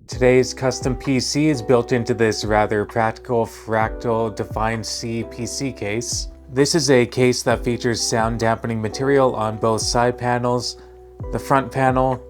Today's custom PC is built into this rather practical Fractal Defined C PC case. This is a case that features sound dampening material on both side panels, the front panel,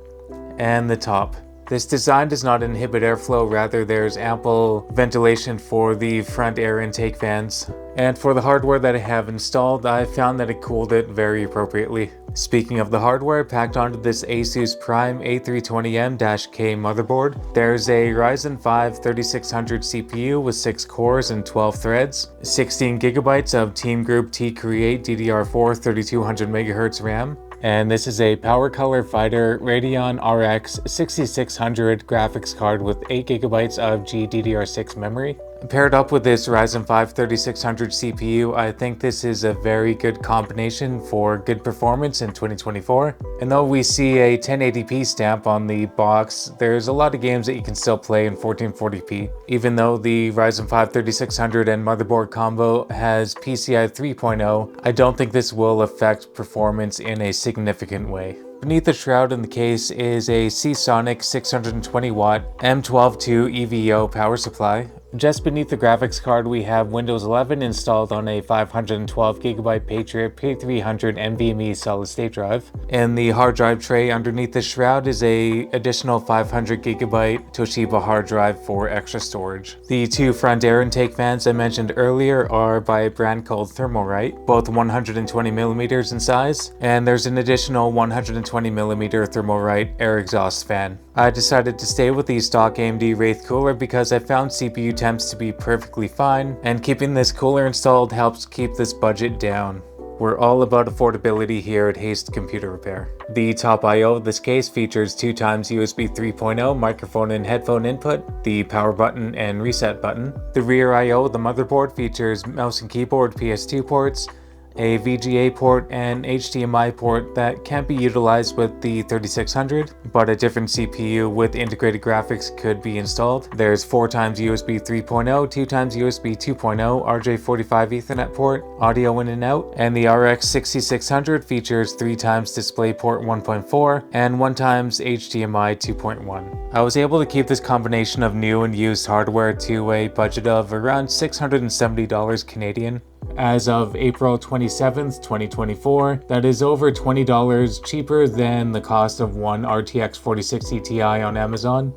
and the top. This design does not inhibit airflow, rather there's ample ventilation for the front air intake fans. And for the hardware that I have installed, I found that it cooled it very appropriately. Speaking of the hardware, packed onto this ASUS Prime A320M-K motherboard, there's a Ryzen 5 3600 CPU with 6 cores and 12 threads, 16GB of TeamGroup T-Create DDR4 3200MHz RAM, and this is a PowerColor Fighter Radeon RX 6600 graphics card with 8GB of GDDR6 memory. Paired up with this Ryzen 5 3600 CPU, I think this is a very good combination for good performance in 2024. And though we see a 1080p stamp on the box, there's a lot of games that you can still play in 1440p. Even though the Ryzen 5 3600 and motherboard combo has PCI 3.0, I don't think this will affect performance in a significant way. Beneath the shroud in the case is a Seasonic 620W M12II EVO power supply. Just beneath the graphics card, we have Windows 11 installed on a 512GB Patriot P300 NVMe solid-state drive. In the hard drive tray underneath the shroud is a additional 500GB Toshiba hard drive for extra storage. The two front air intake fans I mentioned earlier are by a brand called Thermalright, both 120mm in size, and there's an additional 120mm Thermalright air exhaust fan. I decided to stay with the stock AMD Wraith cooler because I found CPU temps to be perfectly fine, and keeping this cooler installed helps keep this budget down. We're all about affordability here at Haste Computer Repair. The top I/O of this case features 2x USB 3.0 microphone and headphone input, the power button and reset button. The rear I/O of the motherboard features mouse and keyboard PS2 ports, a VGA port, and HDMI port that can't be utilized with the 3600, but a different CPU with integrated graphics could be installed. There's 4x USB 3.0, 2x USB 2.0, RJ45 Ethernet port, audio in and out, and the RX 6600 features 3x DisplayPort 1.4 and 1x HDMI 2.1. I was able to keep this combination of new and used hardware to a budget of around $670 Canadian. As of April 27th, 2024, that is over $20 cheaper than the cost of one RTX 4060 Ti on Amazon.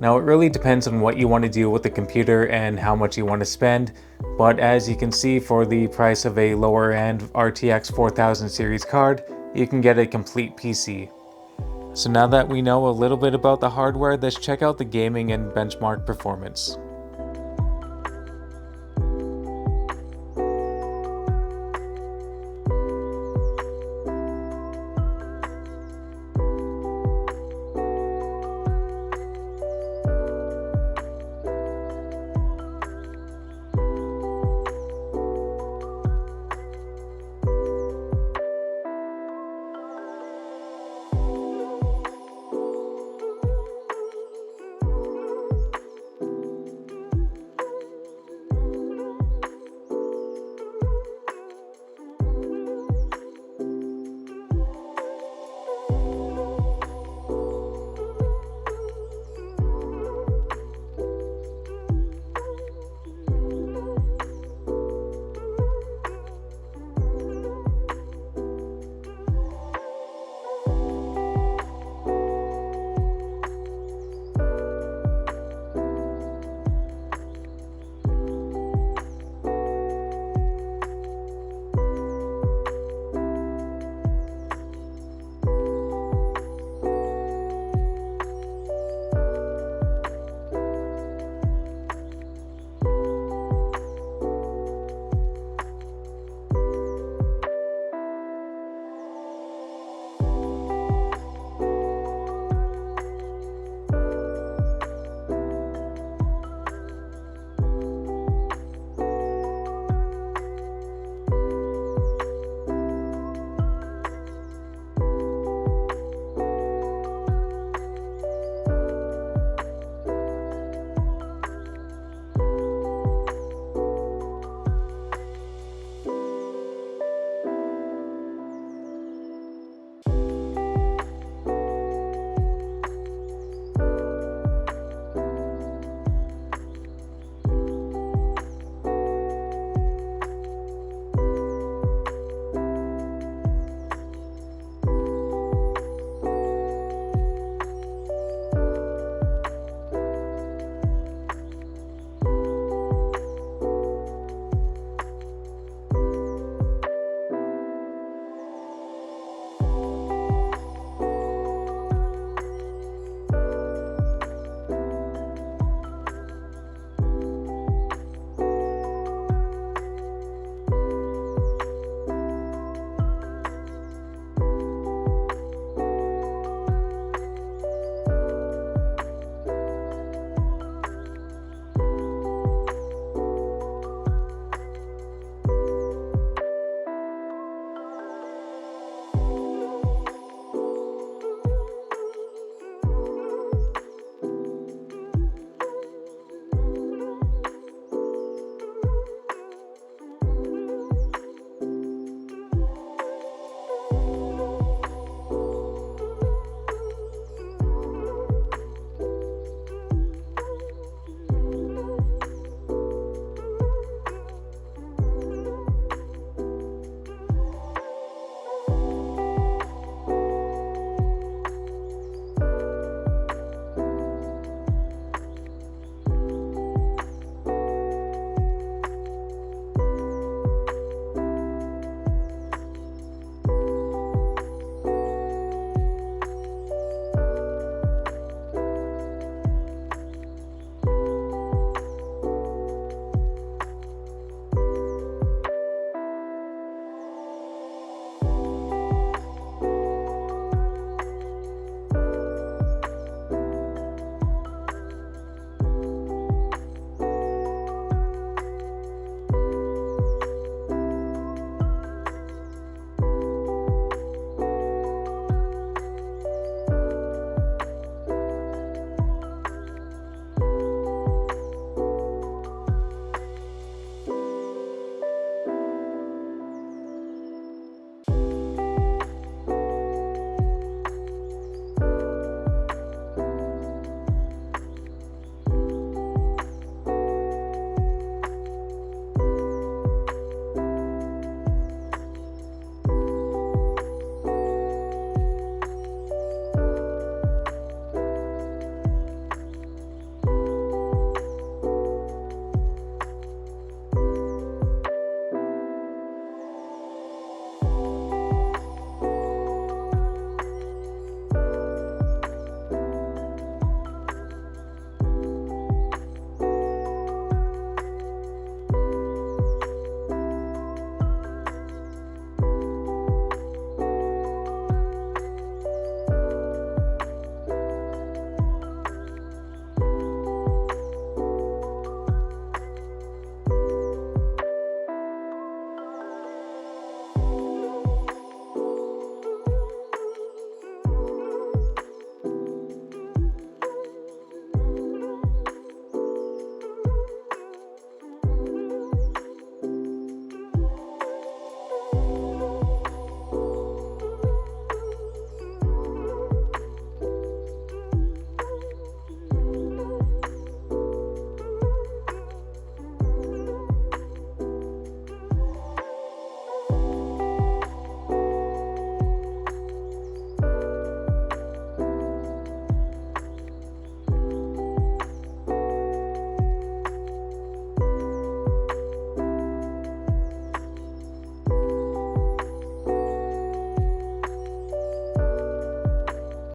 Now it really depends on what you want to do with the computer and how much you want to spend, but as you can see, for the price of a lower end RTX 4000 series card, you can get a complete PC. So now that we know a little bit about the hardware, let's check out the gaming and benchmark performance.